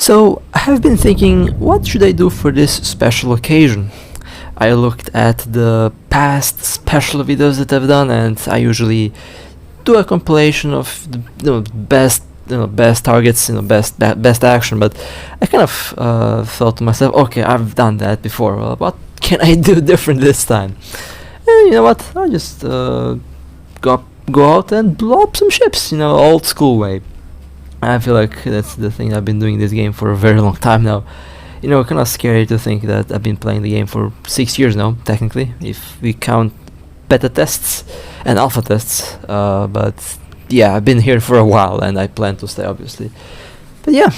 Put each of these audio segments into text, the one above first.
So I have been thinking, what should I do for this special occasion? I looked at the past special videos that I've done, and I usually do a compilation of the best targets, best action. But I kind of thought to myself, okay, I've done that before. Well, what can I do different this time? And you know what? I'll just go out and blow up some ships, old school way. I feel like that's the thing I've been doing this game for a very long time now. Kind of scary to think that I've been playing the game for 6 years now, technically, if we count beta tests and alpha tests. But yeah, I've been here for a while, and I plan to stay, obviously. But yeah,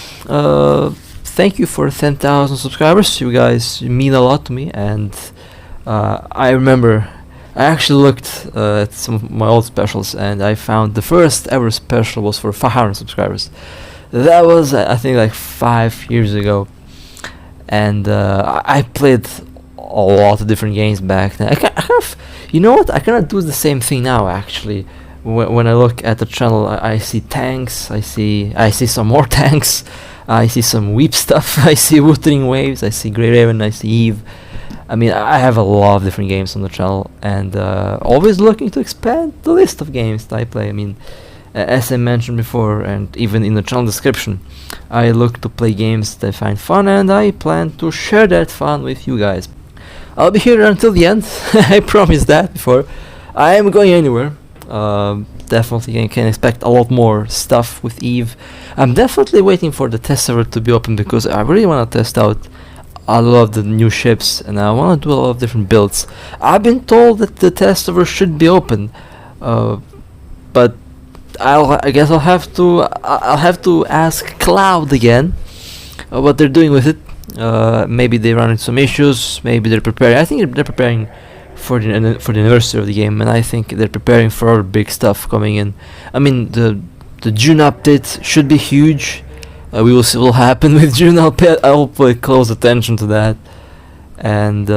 thank you for 10,000 subscribers. You guys mean a lot to me, and I remember I actually looked at some of my old specials, and I found the first ever special was for 500 subscribers. That was, I think, like 5 years ago. And I played a lot of different games back then. I kind of, I kind of do the same thing now. Actually, when I look at the channel, I see tanks. I see some more tanks. I see some weep stuff. I see Wuthering Waves. I see Grey Raven. I see Eve. I mean, I have a lot of different games on the channel, and always looking to expand the list of games that I play. I mean, as I mentioned before, and even in the channel description, I look to play games that I find fun, and I plan to share that fun with you guys. I'll be here until the end. I promised that before. I am going anywhere. Definitely you can expect a lot more stuff with Eve. I'm definitely waiting for the test server to be open, because I really want to test out a lot of the new ships, and I want to do a lot of different builds. I've been told that the test server should be open, but I guess I'll have to ask Cloud again what they're doing with it. Maybe they run into some issues. Maybe they're preparing. I think they're preparing for the anniversary of the game, and I think they're preparing for other big stuff coming in. I mean, the June update should be huge. We will see what will happen with June. I'll pay close attention to that, and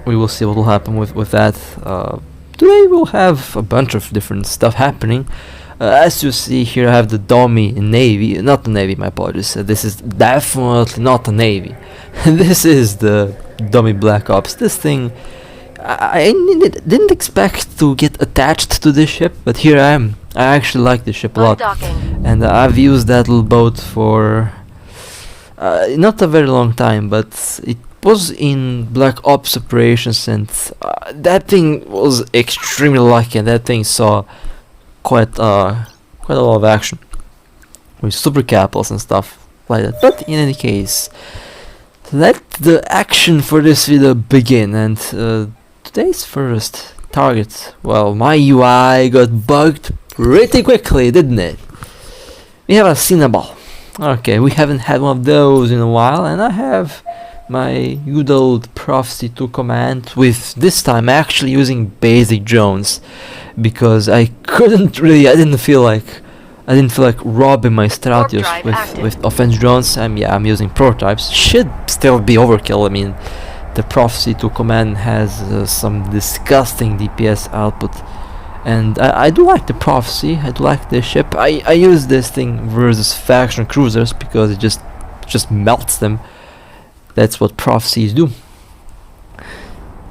we will see what will happen with that. Today we'll have a bunch of different stuff happening. As you see here, I have the dummy Navy, not the Navy, my apologies. This is definitely not the Navy. This is the dummy Black Ops. This thing, I didn't expect to get attached to this ship, but here I am. I actually like this ship a lot, and I've used that little boat for not a very long time, but it was in Black Ops operations, and that thing was extremely lucky, and that thing saw quite a lot of action with super capitals and stuff like that. But in any case, let the action for this video begin. And today's first target, well, my UI got bugged pretty quickly, didn't it? We have a Cinnaball. Okay, we haven't had one of those in a while, and I have my good old Prophecy 2 command, with this time actually using basic drones, because I didn't feel like robbing my Stratios with offense drones. I'm using prototypes. Should still be overkill. I mean, the Prophecy 2 command has some disgusting DPS output, and I do like the Prophecy. I do like this ship. I use this thing versus faction cruisers because it just melts them. That's what prophecies do.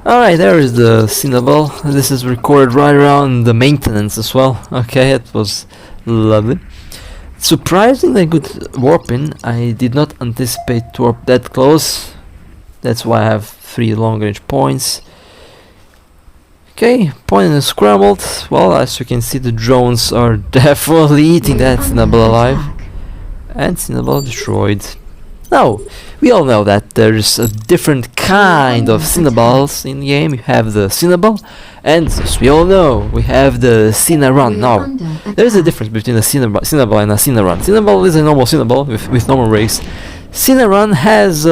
Alright, there is the Cinnaball. This is recorded right around the maintenance as well. Okay, it was lovely. Surprisingly good warping. I did not anticipate to warp that close. That's why I have 3 long range points. Okay, point is scrambled. Well, as you can see, the drones are definitely eating that Cinnaball alive. And Cinnaball destroyed. Now, we all know that there's a different kind of Cinnaballs in the game. You have the Cinnaball, and as we all know, we have the Cinnarun. Now, there's a difference between a Cinnaball and a Cinnarun. Cinnaball is a normal Cinnaball with normal race. Cinnarun has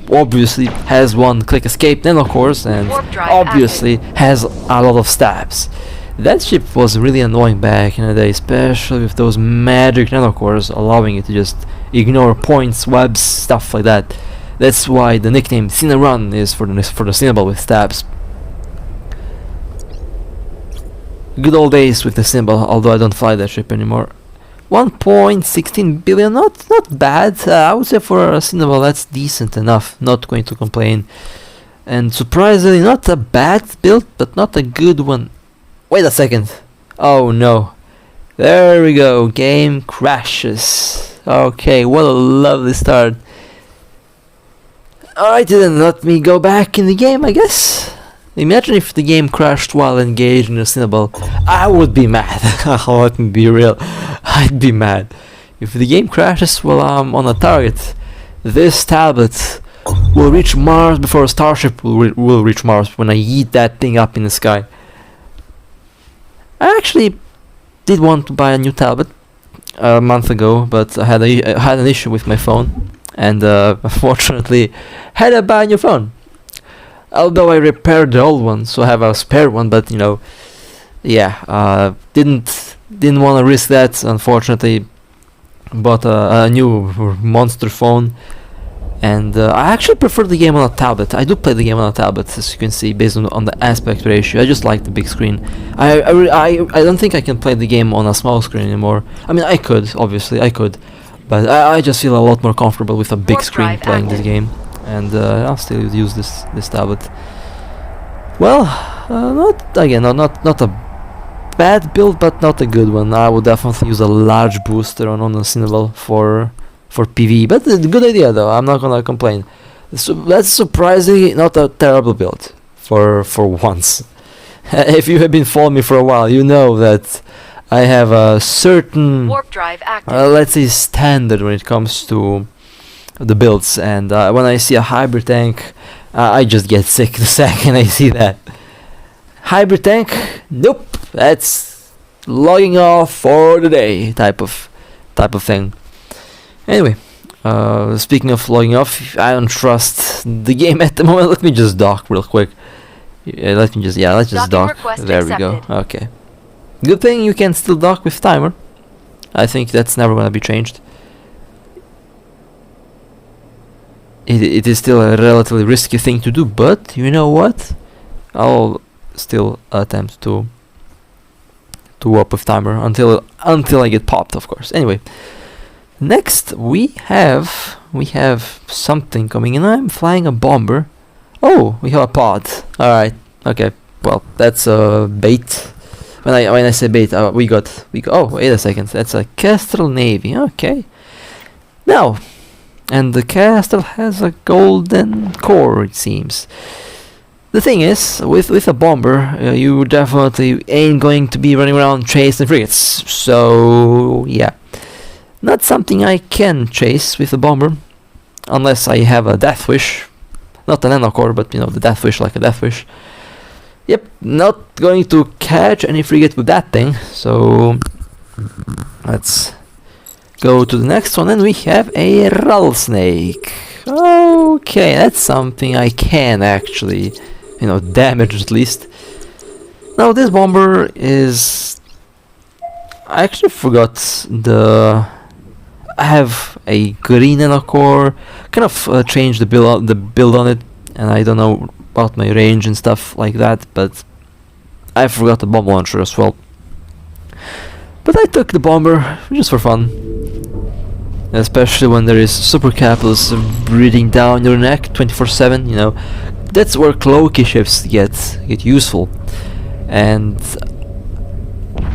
obviously has one click escape nano cores, and obviously has a lot of stabs. That ship was really annoying back in the day, especially with those magic nanocores allowing it to just ignore points, webs, stuff like that. That's why the nickname Cinnarun is for the Cinnaball with stabs. Good old days with the Cinnaball, although I don't fly that ship anymore. 1.16 billion, not bad. I would say for a cinema that's decent enough. Not going to complain. And surprisingly, not a bad build, but not a good one. Wait a second. Oh no. There we go. Game crashes. Okay, what a lovely start. Alright, didn't let me go back in the game, I guess. Imagine if the game crashed while engaged in a Cinnaball. I would be mad. Let me be real. I'd be mad. If the game crashes while I'm on a target, this tablet will reach Mars before a starship will reach Mars when I eat that thing up in the sky. I actually did want to buy a new tablet a month ago, but I had an issue with my phone, and unfortunately had to buy a new phone. Although I repaired the old one, so I have a spare one, but you know, yeah, didn't want to risk that. Unfortunately, bought a new monster phone, and I actually prefer the game on a tablet. I do play the game on a tablet, as you can see, based on the aspect ratio. I just like the big screen. I don't think I can play the game on a small screen anymore. I mean, I could, obviously, I could, but I just feel a lot more comfortable with a big screen playing this game. And I'll still use this tablet. Well, not a bad build, but not a good one. I would definitely use a large booster on a Cinnaball for PvE, but it's a good idea though. I'm not gonna complain. So that's surprisingly not a terrible build for once. If you have been following me for a while, you know that I have a certain warp drive active. Let's say standard when it comes to the builds, and when I see a hybrid tank, I just get sick the second I see that. Hybrid tank, nope, that's logging off for the day type of thing. Anyway, speaking of logging off, I don't trust the game at the moment. Let me just dock real quick. Let's just dock. There we go. Okay. Good thing you can still dock with timer. I think that's never gonna be changed. It is still a relatively risky thing to do, but you know what? I'll still attempt to up with timer until I get popped, of course. Anyway, next we have something coming in. I'm flying a bomber. Oh, we have a pod. All right. Okay. Well, that's a bait. When I say bait, we got. Oh, wait a second. That's a Kestrel Navy. Okay. Now. And the castle has a golden core, it seems. The thing is, with a bomber, you definitely ain't going to be running around chasing frigates. So, yeah. Not something I can chase with a bomber, unless I have a death wish. Not a nanocore, but you know, the death wish like a death wish. Yep, not going to catch any frigate with that thing, so let's go to the next one, and we have a rattlesnake. Okay, that's something I can actually, you know, damage at least. Now this bomber is... I actually forgot I have a green nanocore. Kind of changed the build on it, and I don't know about my range and stuff like that, but I forgot the bomb launcher as well. But I took the bomber just for fun. Especially when there is super capitals breathing down your neck 24/7, you know. That's where Cloaky ships get useful. And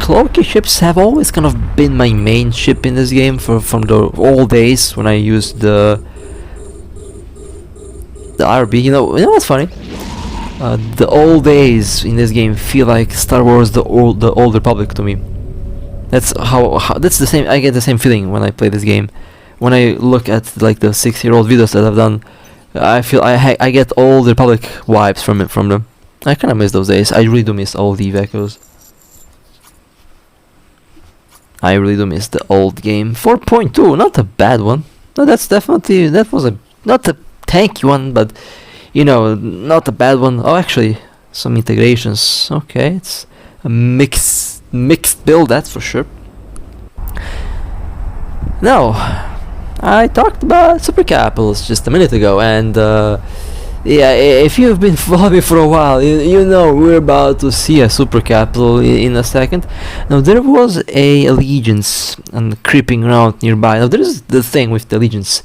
Cloaky ships have always kind of been my main ship in this game from the old days when I used the RB. You know what's funny? The old days in this game feel like Star Wars the old Republic to me. That's that's the same. I get the same feeling when I play this game. When I look at like the 6-year-old videos that I've done, I feel I get old Republic vibes from them. I kind of miss those days. I really do miss old Eve Echoes. I really do miss the old game. 4.2, not a bad one. No, that was not a tanky one, but you know, not a bad one. Oh, actually, some integrations. Okay, it's a mixed build, that's for sure. Now, I talked about super capitals just a minute ago, and Yeah, if you've been following me for a while, you know we're about to see a super capital in a second. Now there was a allegiance and creeping around nearby. Now there is the thing with the allegiance.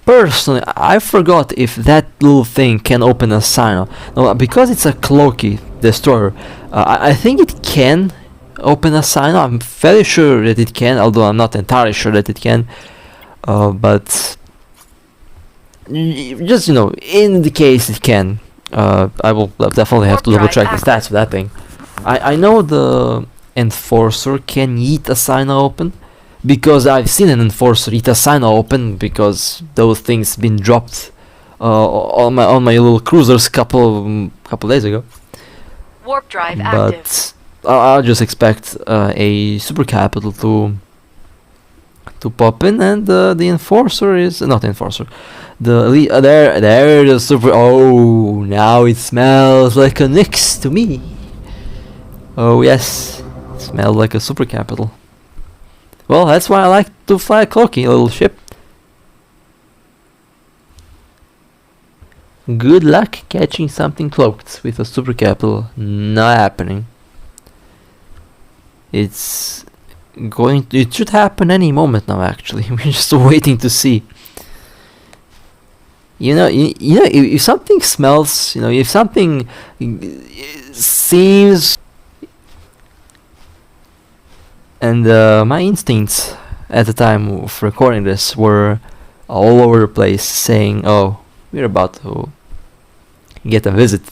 Personally, I forgot if that little thing can open a sign. Now because it's a Cloaky destroyer, I think it can open a sign. I'm fairly sure that it can, although I'm not entirely sure that it can. But just in the case it can, I will definitely have to double check the stats for that thing. I know the enforcer can eat a sign open, because I've seen an enforcer eat a sign open, because those things been dropped on my little cruisers couple days ago. Warp drive active. But I'll just expect a super capital to pop in, and the enforcer is not enforcer. There the super. Oh, now it smells like a Nyx to me. Oh yes, it smells like a super capital. Well, that's why I like to fly a Cloaky, a little ship. Good luck catching something cloaked with a super capital. Not happening. It should happen any moment now. Actually, we're just waiting to see. If something smells, if something seems, and my instincts at the time of recording this were all over the place, saying, "Oh, we're about to get a visit."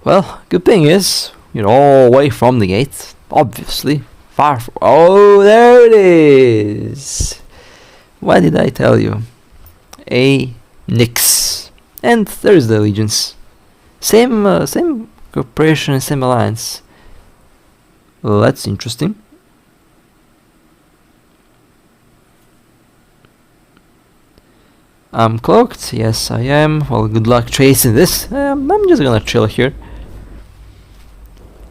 Well, good thing is, all the way from the gate, obviously, far from. Oh, there it is. Why did I tell you? A Nyx, and there is the allegiance. Same corporation, same alliance. Well, that's interesting. I'm cloaked. Yes, I am. Well, good luck chasing this. I'm just gonna chill here.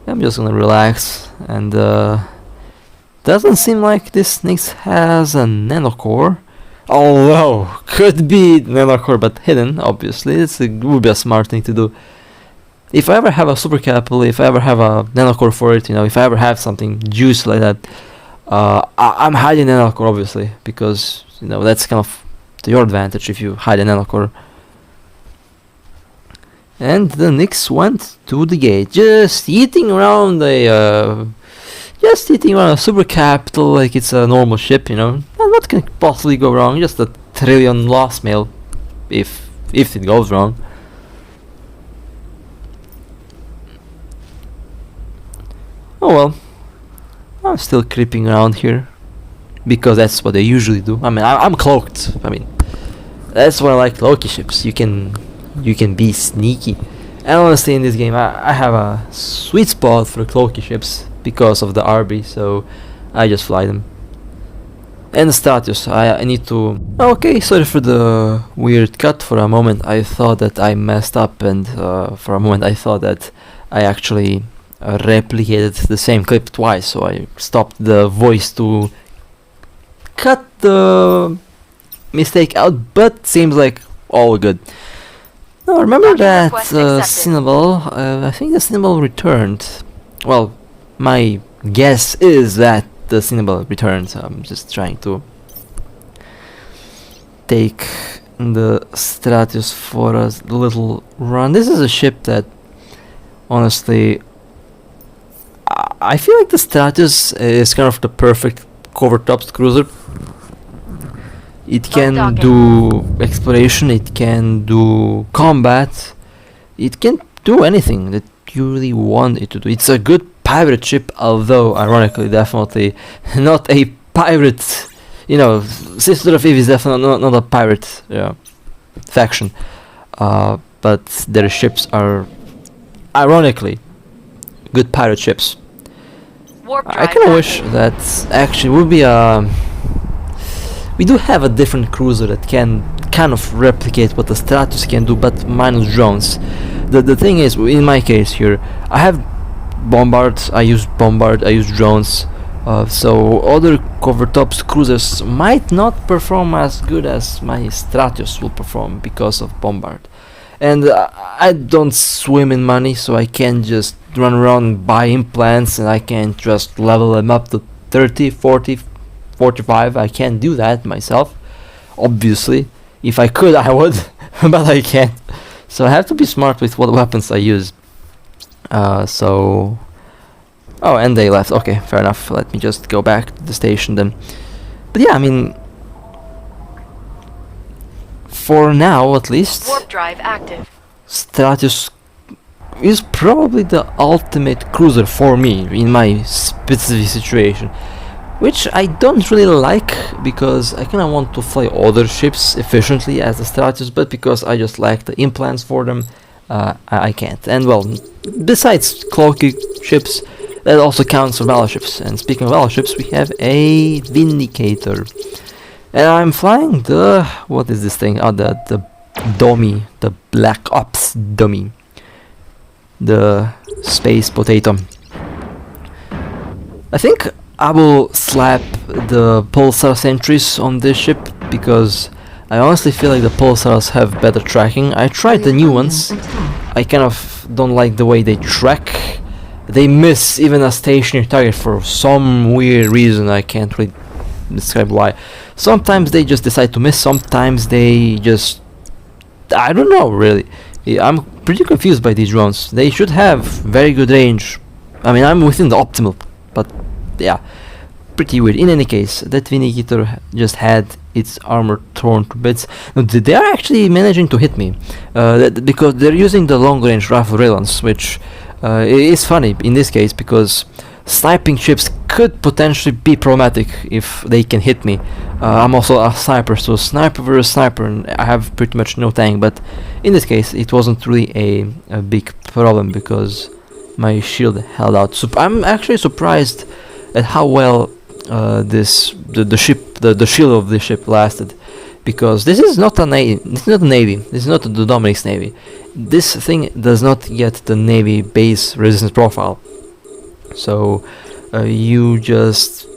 I'm just gonna relax, and doesn't seem like this Nyx has a nanocore. Although, could be nanocore, but hidden, obviously. Would be a smart thing to do. If I ever have a super capital, if I ever have a nanocore for it, if I ever have something juicy like that, I'm hiding nanocore, obviously, because, that's kind of to your advantage if you hide a nanocore. And the Nyx went to the gate, just eating around a super capital like it's a normal ship, and what can possibly go wrong? Just a trillion lost mail, if it goes wrong. Oh well, I'm still creeping around here, because that's what they usually do. I mean, I'm cloaked. I mean, that's why I like Cloaky ships. You can be sneaky. And honestly, in this game, I have a sweet spot for Cloaky ships because of the RB, so I just fly them. And the status, I need to. Okay, sorry for the weird cut. For a moment, I thought that I messed up, and for a moment, I thought that I actually replicated the same clip twice, so I stopped the voice to cut the mistake out, but seems like all good. Now remember that symbol, I think the symbol returned. Well, my guess is that the symbol returned, so I'm just trying to take the Stratus for a little run. This is a ship that, honestly, I feel like the Stratus is kind of the perfect cover-topped cruiser. It can do exploration, it can do combat, it can do anything that you really want it to do. It's a good pirate ship, although ironically definitely not a pirate, Sister of Eve is definitely not a pirate faction, but their ships are ironically good pirate ships. I kind of wish that actually would be we do have a different cruiser that can kind of replicate what the Stratus can do, but minus drones. The thing is, in my case here, I have Bombard, I use drones. So other cover-top cruisers might not perform as good as my Stratios will perform because of Bombard. And I don't swim in money, so I can't just run around and buy implants, and I can't just level them up to 30, 40, 45. I can't do that myself, obviously. If I could, I would, but I can't. So I have to be smart with what weapons I use. Oh, and they left. Okay, fair enough. Let me just go back to the station then. But yeah, I mean, for now at least, Warp drive active. Stratios is probably the ultimate cruiser for me in my specific situation, which I don't really like because I kinda want to fly other ships efficiently as the Stratios, but because I just lack the implants for them, I can't. And well, besides Cloaky ships, that also counts for battleships. And speaking of battleships, we have a Vindicator. And I'm flying the... what is this thing? Oh, the dummy. The Black Ops dummy. The Space Potato. I think I will slap the Pulsar sentries on this ship because I honestly feel like the Pulsars have better tracking. I tried the new ones. I kind of don't like the way they track. They miss even a stationary target for some weird reason. I can't really describe why. Sometimes they just decide to miss, sometimes they just... I don't know really. I'm pretty confused by these drones. They should have very good range. I mean, I'm within the optimal, but yeah, pretty weird. In any case, that Vindicator just had its armor torn to bits. No, they are actually managing to hit me because they're using the long range rifle railguns, which is funny in this case because sniping ships could potentially be problematic if they can hit me. I'm also a sniper, so sniper versus sniper, and I have pretty much no tank, but in this case it wasn't really a big problem because my shield held out. I'm actually surprised at how well the shield of the ship lasted, because this is not a navy. This is not a navy. This is not the Dominic's navy. This thing does not get the navy base resistance profile. So you just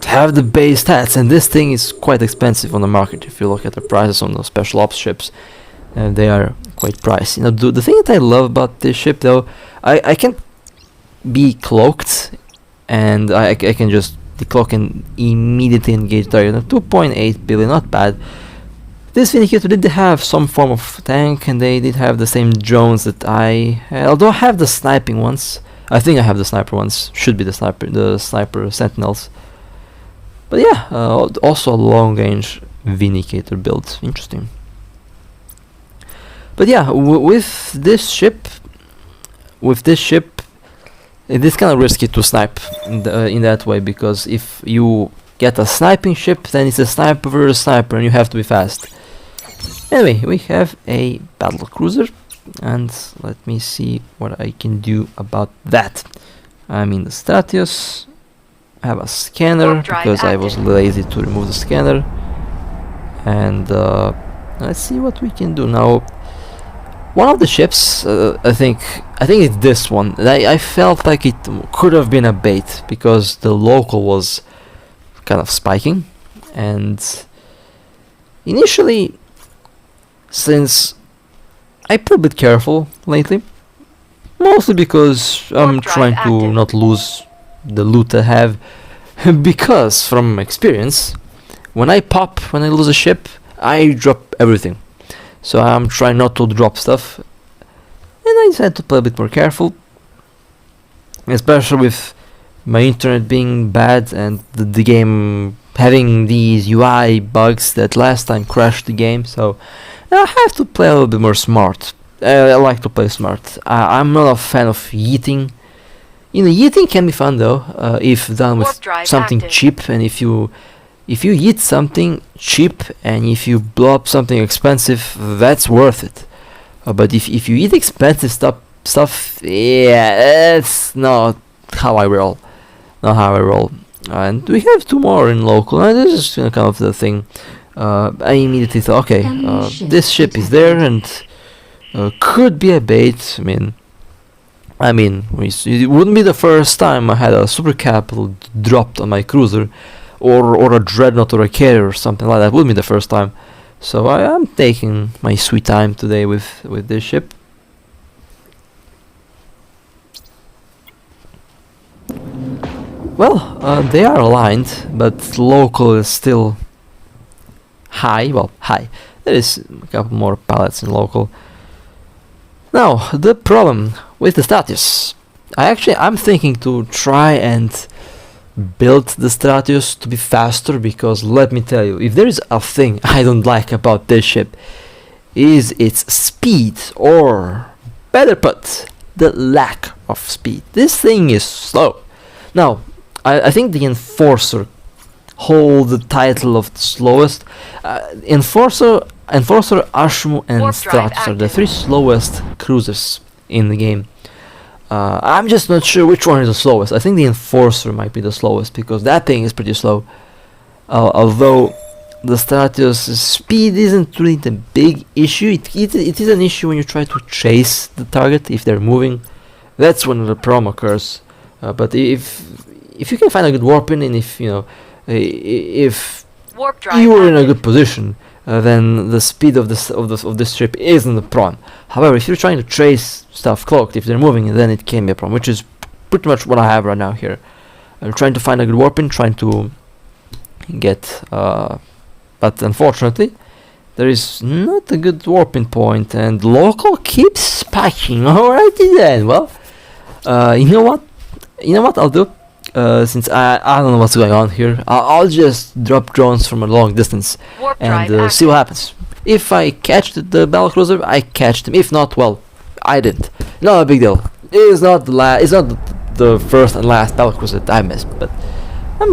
have the base stats, and this thing is quite expensive on the market. If you look at the prices on those special ops ships, they are quite pricey. Now, the thing that I love about this ship, though, I can be cloaked, and I can just decloak and immediately engage target. 2.8 billion, not bad. This Vindicator did have some form of tank, and they did have the same drones that I had, although I have the sniping ones. I think I have the sniper ones. Should be the sniper sentinels. But yeah, also a long range Vindicator build. Interesting. But yeah, with this ship, it is kind of risky to snipe in that way, because if you get a sniping ship, then it's a sniper versus sniper, and you have to be fast. Anyway, we have a battle cruiser, and let me see what I can do about that. I'm in the Stratios. I have a scanner because I was lazy to remove the scanner, and let's see what we can do now. One of the ships, I think it's this one. I felt like it could have been a bait because the local was kind of spiking, and initially, since I played a bit careful lately, mostly because I'm trying to not lose the loot I have, because from experience, when I lose a ship, I drop everything. So I'm trying not to drop stuff, and I decided to play a bit more careful, especially with my internet being bad and the game having these UI bugs that last time crashed the game. So I have to play a little bit more smart. I like to play smart. I'm not a fan of yeeting. Yeeting can be fun though, if done with something cheap, and if you yeet something cheap and if you blow up something expensive, that's worth it. But if you eat expensive stuff, yeah, that's not how I roll. And we have two more in local, and this is kind of the thing. I immediately thought, okay, this ship is there and could be a bait. I mean, I mean, it wouldn't be the first time I had a super capital dropped on my cruiser, or a dreadnought or a carrier or something like that. Wouldn't be the first time. So I am taking my sweet time today with this ship. Well, they are aligned, but local is still high. Well, high. There is a couple more pallets in local. Now, the problem with the Stratius. I'm thinking to try and build the Stratius to be faster, because let me tell you, if there is a thing I don't like about this ship, is its speed, or better put, the lack of speed. This thing is slow. Now, I think the Enforcer hold the title of the slowest. Enforcer, Ashmu, and Stratus are the three slowest cruisers in the game. I'm just not sure which one is the slowest. I think the Enforcer might be the slowest, because that thing is pretty slow. Although the Stratus' speed isn't really the big issue. It is an issue when you try to chase the target if they're moving. That's when the problem occurs. But if you can find a good warping, and if you know, if you are in a good position, then the speed of this ship isn't a problem. However, if you're trying to trace stuff cloaked, if they're moving, then it can be a problem, which is pretty much what I have right now here. I'm trying to find a good warping, trying to get, but unfortunately, there is not a good warping point, and local keeps patching. Alrighty then. Well, you know what? I'll do. Since I don't know what's going on here, I'll just drop drones from a long distance and see what happens. If I catch the battlecruiser, I catch them. If not, well, I didn't. Not a big deal. It's not the first and last battlecruiser that I missed. But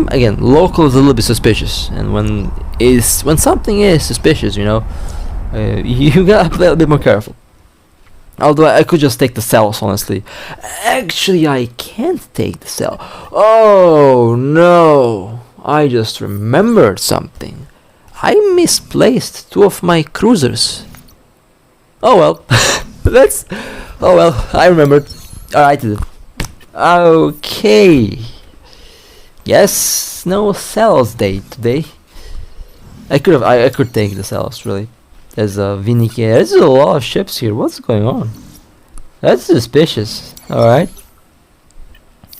again, local is a little bit suspicious, and when something is suspicious, you know, you gotta play a bit more careful. Although I could just take the cells, honestly. Actually, I can't take the cell. Oh no! I just remembered something. I misplaced two of my cruisers. Oh well. Oh well, I remembered. Alright then. Okay. Yes, no cells day today. I could take the cells, really. There's a Vinike. There's a lot of ships here. What's going on? That's suspicious. Alright.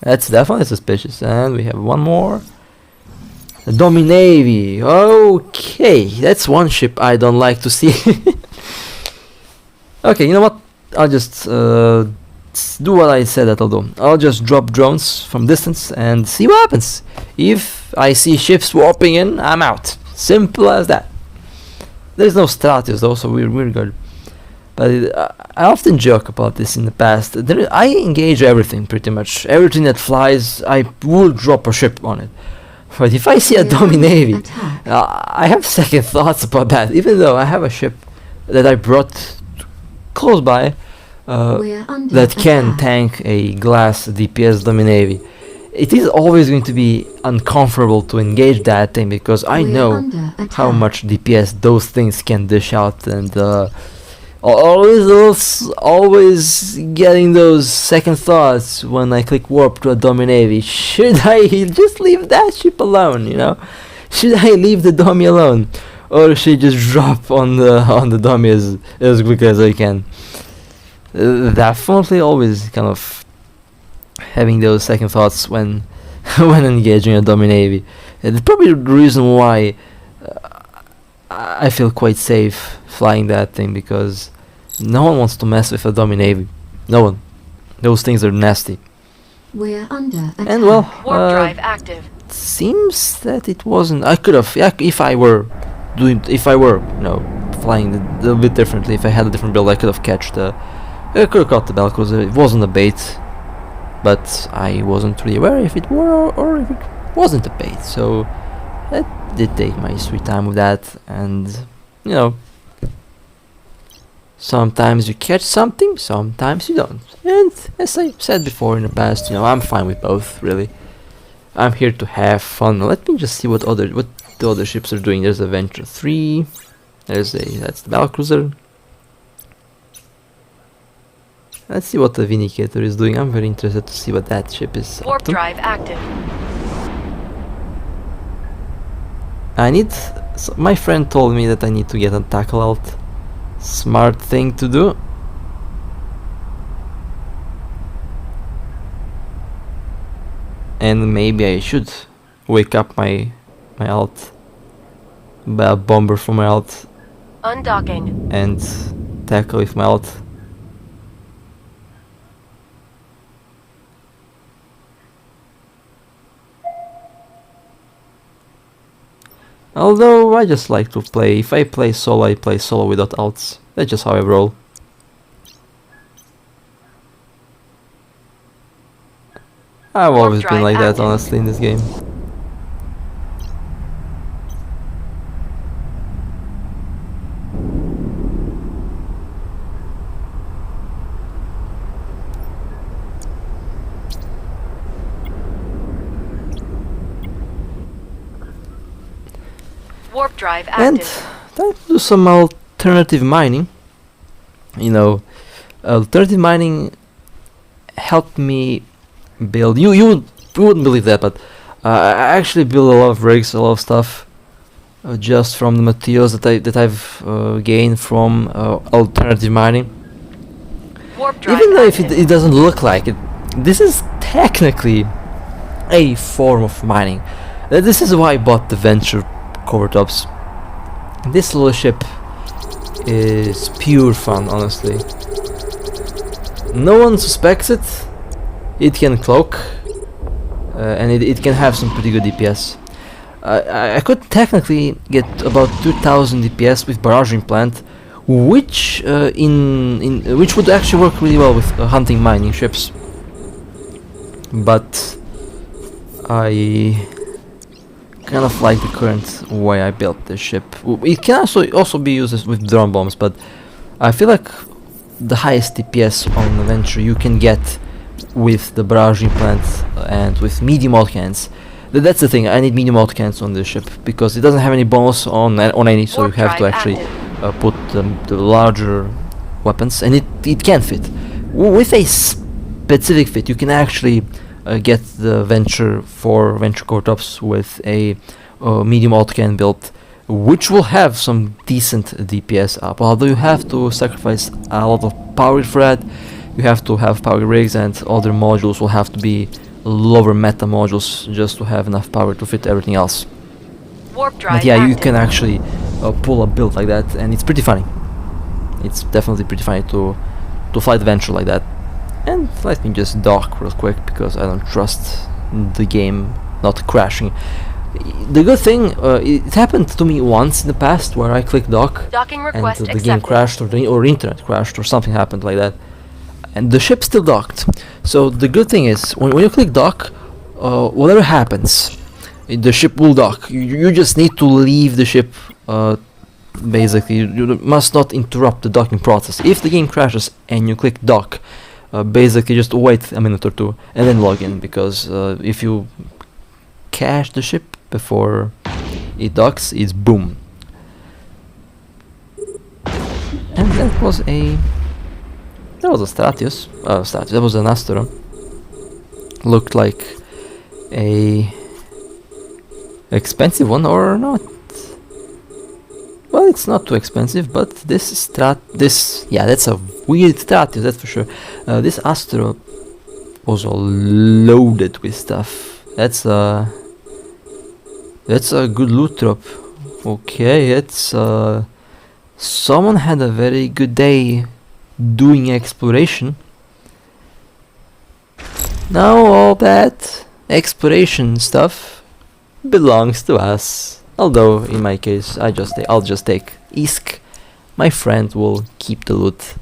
That's definitely suspicious. And we have one more. The Dominavy. Okay. That's one ship I don't like to see. Okay, you know what? I'll just do what I said that I'll do. I'll just drop drones from distance and see what happens. If I see ships warping in, I'm out. Simple as that. There's no Stratus though, so we're good. But I often joke about this in the past. I engage everything, pretty much. Everything that flies, I will drop a ship on it. But if I see a Dominavy, I have second thoughts about that. Even though I have a ship that I brought close by that can tank a glass DPS Dominavy. It is always going to be uncomfortable to engage that thing, because I know how much DPS those things can dish out, and always getting those second thoughts when I click warp to a Dominavy. Should I just leave that ship alone, you know? Should I leave the Domi alone? Or should I just drop on the Domi as quick as I can? Definitely always kind of having those second thoughts when engaging a Dominavy. It's probably the reason why I feel quite safe flying that thing, because no one wants to mess with a Dominavy. No one. Those things are nasty. We're under attack. And well, Warp drive active. seems that it wasn't. I could have, if I were flying a little bit differently. If I had a different build, I could have caught the battlecruiser. It wasn't a bait. But I wasn't really aware if it were or if it wasn't a bait, so I did take my sweet time with that. And you know, sometimes you catch something, sometimes you don't. And as I said before in the past, you know, I'm fine with both, really. I'm here to have fun. Let me just see what the other ships are doing. There's Adventure 3. That's the battlecruiser. Let's see what the Vindicator is doing. I'm very interested to see what that ship is up Warp to. drive active. I need... So my friend told me that I need to get a tackle out. Smart thing to do. And maybe I should wake up my alt. Bomber from my alt. Undocking. And tackle with my alt. Although I just like to play, if I play solo, I play solo without alts. That's just how I roll. I've always been like that, honestly, in this game. Warp drive And active. time to do some alternative mining. You know, alternative mining helped me build. You wouldn't believe that, but I actually built a lot of rigs, a lot of stuff, just from the materials that I've gained from alternative mining. Warp drive Even though if active. it doesn't look like it, this is technically a form of mining. This is why I bought the Venture cover tops. This little ship is pure fun, honestly. No one suspects it. It can cloak, and it can have some pretty good DPS. I could technically get about 2000 DPS with barrage implant, which which would actually work really well with hunting mining ships. But I kind of like the current way I built this ship. It can also be used with drone bombs, but I feel like the highest DPS on the Venture you can get with the barrage implant and with medium autocannons. That's the thing. I need medium autocannons on this ship because it doesn't have any bonus on any, so you have to actually put the larger weapons, and it can fit. With a specific fit, you can actually get the Venture for Venture core tops with a medium autocannon build, which will have some decent DPS up. Although you have to sacrifice a lot of power for that. You have to have power rigs, and other modules will have to be lower meta modules just to have enough power to fit everything else. Warp drive But yeah, you active. can actually pull a build like that, and it's pretty funny. It's definitely pretty funny to fly the Venture like that. And let me just dock real quick because I don't trust the game not crashing. The good thing, it happened to me once in the past where I clicked dock Docking and request the game accepted. crashed, or internet crashed, or something happened like that, and the ship still docked. So the good thing is when you click dock, whatever happens, the ship will dock. You just need to leave the ship. Basically, you must not interrupt the docking process. If the game crashes and you click dock, basically just wait a minute or two and then log in, because if you cache the ship before it docks, it's boom. And that was a Stratius. That was an Astro. Looked like a expensive one, or not. Well, it's not too expensive, but that's a weird Stratius, that's for sure. This Astro was all loaded with stuff. That's a good loot drop. Okay, it's someone had a very good day doing exploration. Now all that exploration stuff belongs to us. Although in my case, I'll just take Isk. My friend will keep the loot.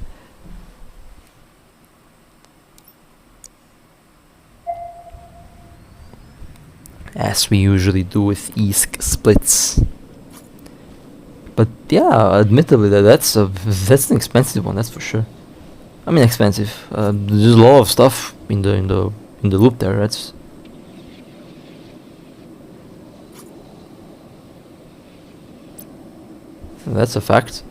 As we usually do with Isk splits. But yeah, admittedly that's an expensive one, that's for sure. I mean expensive. There's a lot of stuff in the loop there. That's a fact.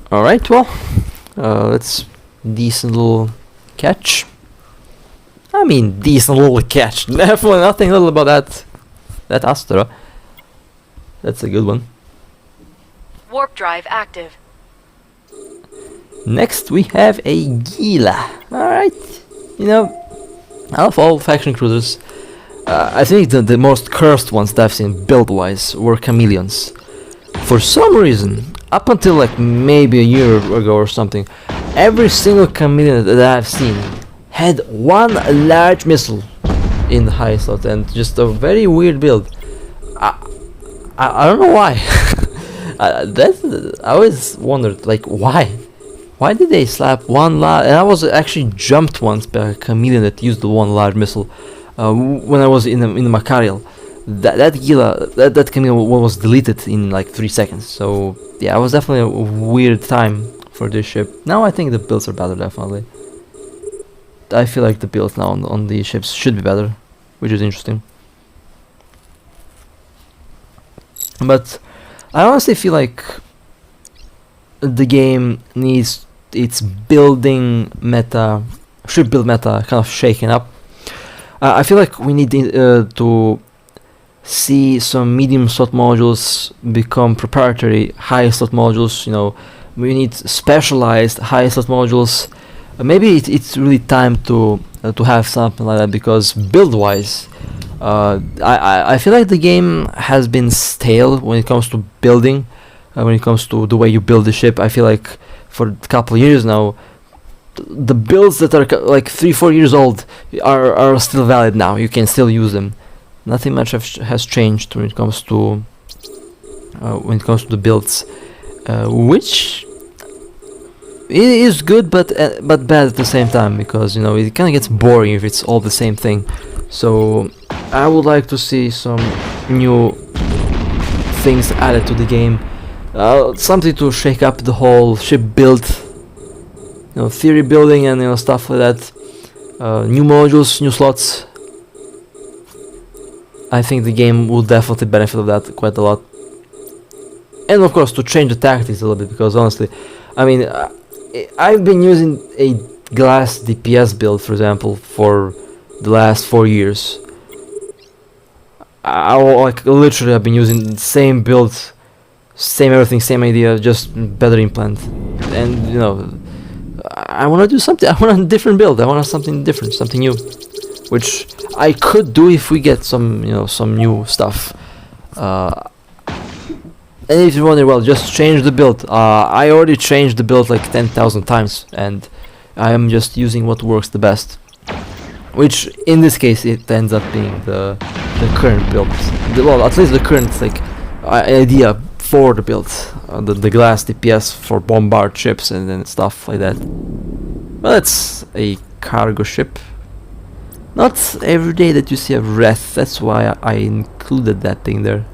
Alright, well, that's decent little catch. I mean, decent little catch. Definitely nothing little about that Astra. That's a good one. Warp drive active. Next we have a Gila. Alright, you know, out of all faction cruisers, I think the most cursed ones that I've seen build-wise were chameleons. For some reason, up until like maybe a year ago or something, every single chameleon that I've seen had one large missile in the high slot, and just a very weird build. I don't know why. I always wondered, like, why? Why did they slap one large? And I was actually jumped once by a chameleon that used the one large missile when I was in the Macarial. That Gila, that chameleon was deleted in like 3 seconds. So yeah, it was definitely a weird time for this ship. Now I think the builds are better, definitely. I feel like the builds now on these ships should be better, which is interesting. But I honestly feel like the game needs its building meta, ship build meta, kind of shaken up. I feel like we need to see some medium slot modules become proprietary high slot modules. You know, we need specialized high slot modules. Maybe it's really time to have something like that, because build wise, I feel like the game has been stale when it comes to building, when it comes to the way you build the ship. I feel like for a couple of years now, the builds that are like 3-4 years old are still valid now. You can still use them. Nothing much has changed when it comes to the builds, which it is good, but bad at the same time, because you know it kind of gets boring if it's all the same thing. So I would like to see some new things added to the game, something to shake up the whole ship build, you know, theory building and stuff like that. New modules, new slots. I think the game will definitely benefit of that quite a lot. And of course to change the tactics a little bit, because honestly, I mean, I've been using a glass DPS build, for example, for the last 4 years. Like literally I've been using the same build, same everything, same idea, just better implant. And you know, I want to do something. I want a different build. I want something different, something new, which I could do if we get some, you know, some new stuff. And if you wonder, well, just change the build. I already changed the build like 10,000 times, and I am just using what works the best. Which, in this case, it ends up being the current build. Well, at least the current like idea for the build. The glass DPS for bombard ships and then stuff like that. Well, it's a cargo ship. Not every day that you see a wreath. That's why I included that thing there.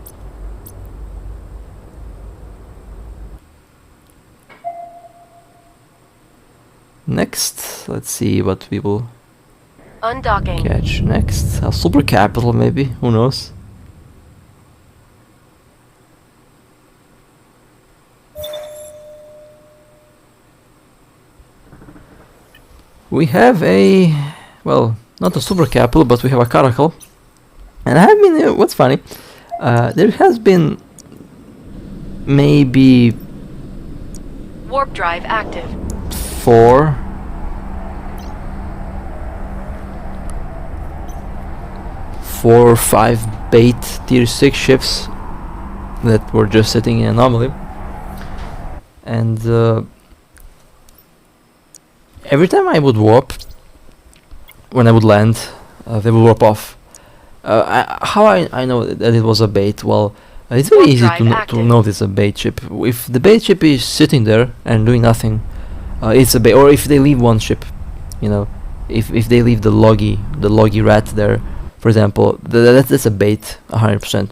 Next, let's see what we will Undocking. catch next. A super capital, maybe, who knows. We have a, well, not a super capital, but we have a caracal. And I have been, what's funny, there has been maybe Warp drive active. 4 or 5 bait tier 6 ships that were just sitting in anomaly, and every time I would warp, when I would land, they would warp off. How I know that it was a bait? Well, it's very easy to notice a bait ship. If the bait ship is sitting there and doing nothing, it's a bait. Or if they leave one ship, you know, if they leave the loggy rat there, for example, that's a bait, 100%.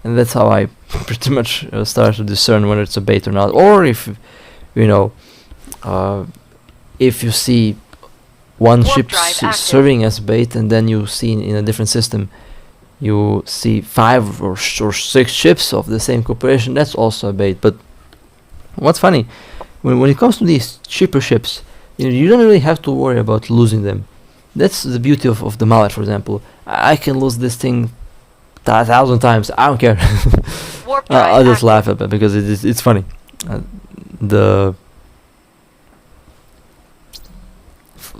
And that's how I pretty much start to discern whether it's a bait or not. Or if, you know, if you see one ship serving as bait, and then you see in a different system, you see 5 or 6 ships of the same corporation, that's also a bait. But what's funny, when it comes to these cheaper ships, you don't really have to worry about losing them. That's the beauty of the Mallet, for example. I can lose this thing 1,000 times. I don't care. Warp drive I'll just active. laugh at it because it's funny. The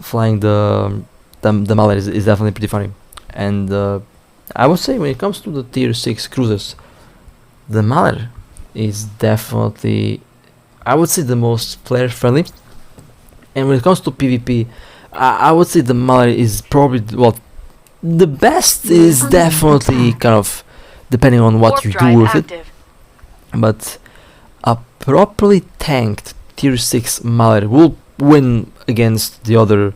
flying the Mallet is definitely pretty funny, and I would say when it comes to the tier 6 cruisers, the Mallet is definitely, I would say, the most player friendly. And when it comes to PvP, I would say the Mallet is probably the best is definitely kind of depending on what Warp you do drive with it. active. But a properly tanked tier 6 Mallet will win against the other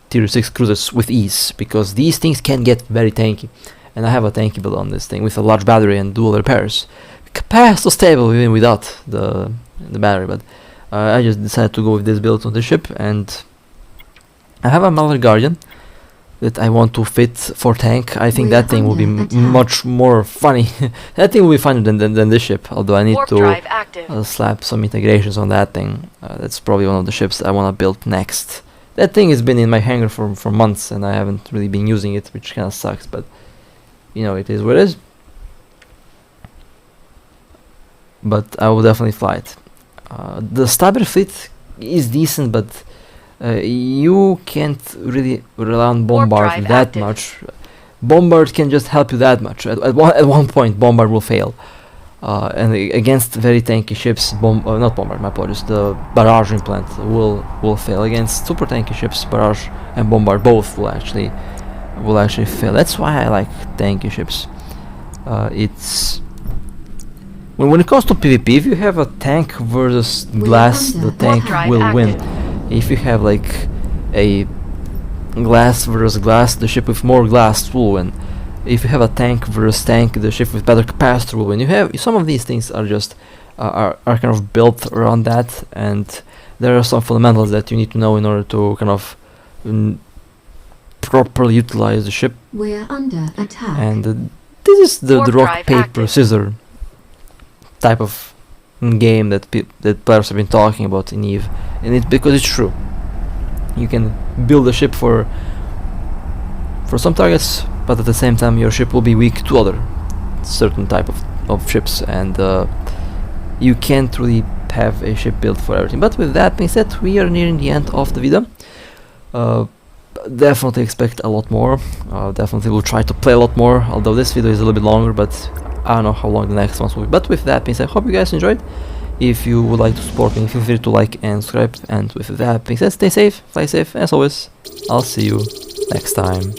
tier 6 cruisers with ease, because these things can get very tanky. And I have a tanky build on this thing with a large battery and dual repairs. Capacity stable even without the battery, but I just decided to go with this build on the ship, and I have a Mallet Guardian that I want to fit for tank. I think that thing will be much more funny. That thing will be funnier than this ship, although I need Warp to drive active. slap some integrations on that thing. That's probably one of the ships I want to build next. That thing has been in my hangar for months and I haven't really been using it, which kind of sucks, but you know, it is what it is. But I will definitely fly it. The Starboard fleet is decent, but you can't really rely on Bombard drive that active. much. Bombard can just help you that much. At one point, Bombard will fail. And against very tanky ships, not Bombard, my apologies, the Barrage implant will fail. Against super tanky ships, Barrage and Bombard both will actually fail. That's why I like tanky ships. It's when it comes to PvP, if you have a tank versus glass, the tank drive will win. active. If you have like a glass versus glass, the ship with more glass will win. If you have a tank versus tank, the ship with better capacitor will win. You have some of these things are just are kind of built around that, and there are some fundamentals that you need to know in order to kind of properly utilize the ship. We're under attack. And this is the Warp rock drive paper active. scissor type of game that players have been talking about in EVE, and it's because it's true. You can build a ship for some targets, but at the same time your ship will be weak to other certain type of ships, and you can't really have a ship built for everything. But with that being said, we are nearing the end of the video. Definitely expect a lot more. Definitely will try to play a lot more, although this video is a little bit longer, but I don't know how long the next ones will be. But with that being said, hope you guys enjoyed. If you would like to support me, feel free to like and subscribe. And with that being said, stay safe, fly safe. As always, I'll see you next time.